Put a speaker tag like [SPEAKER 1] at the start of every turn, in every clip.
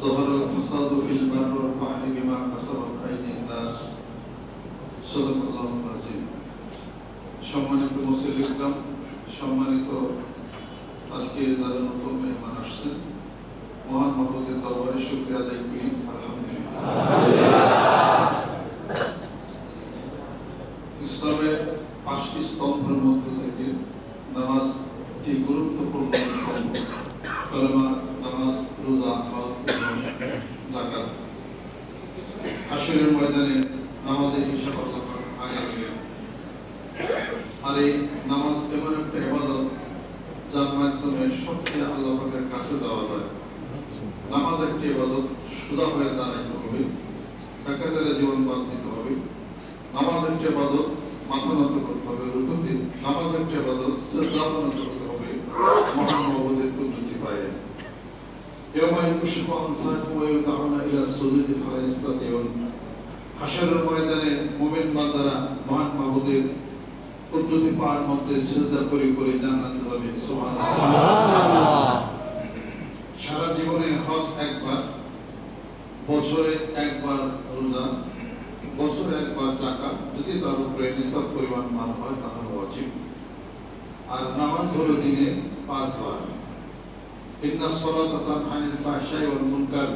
[SPEAKER 1] ظهر الفساد في البر والبحر بما كسبت أيدي الناس صدق الله العظيم সম্মানিত মুসলিম ইকরাম সম্মানিত আজকে যারা নতুন মেহমান আসছেন মহান মাবুদের দরবারে শুকরিয়া আদায় করি আলহামদুলিল্লাহ ইসলামের 5টি স্তম্ভের মধ্যে থেকে নামাজ একটি গুরুত্বপূর্ণ স্তম্ভ কালেমা নামাজ রোজা হজ এবং যাকাত হাশরের ময়দানে নামাজের হিসাব আল্লাহ আগে নেবেন আর এই নামাজ এমন একটা ইবাদত যার মাধ্যমে সবচেয়ে আল্লাহ পাকের কাছে যাওয়া যায় নামাজ একটি ইবাদত সোজা হয়ে দাঁড়াইতে হবে একাধারে জীবন বাদ দিতে হবে নামাজ একটি ইবাদত মাথা নত করতে হবে রুকুতে নামাজ একটি ইবাদত সিজদা নত করতে হবে মহান মাবুদের কুদরতি পায়ে ইয়াউমা ইউশফু আন সাইফু ওয়া ইউদআউনা ইলা সুজুদি ফালা ইস্তাতিউন হাশরের ময়দানে মুমিন বান্দারা মহান মাবুদের কুদরতি পায়ের মধ্যে সিজদা করে করে জান্নাতে যাবে সুবহানাল্লাহ সারা জীবনে হজ একবার বছরে একবার রোজা বছরে একবার যাকাত যদি তার উপরে নিসাব পরিমাণ মাল হয় তাহলে ওয়াজিব আর নামাজ হলো দিনে 5 বার ইন্নাস সালাতা তানহা আনিল ফাহশাই ওয়াল মুনকার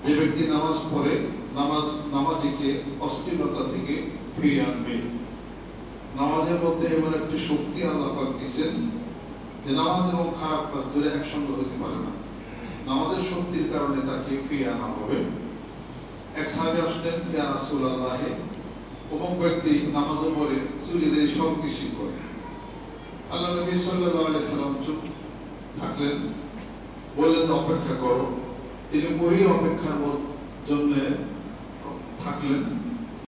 [SPEAKER 1] যে ব্যক্তি নামাজ পড়ে নামাজিকে অশ্লীলতা থেকে ফিরিয়ে আনবে নামাজের মধ্যে এমন একটি শক্তি আল্লাহ পাক দিয়েছেন যে নামাজ এবং খারাপ কাজ দুটো একসঙ্গে হতে পারে না নামাজের শক্তির কারণে তাকে ফিরিয়ে আনা হবে এক সাহাবী আসলেন ইয়া রাসূলুল্লাহ অমুক ব্যক্তি নামাজও পড়ে চুরিদারি সব কিছু করে আল্লাহ নবী সাল্লাল্লাহু আলাইহি সাল্লাম চুপ থাকলেন বললেন অপেক্ষা করো তিনি ওই অপেক্ষার জন্য থাকলেন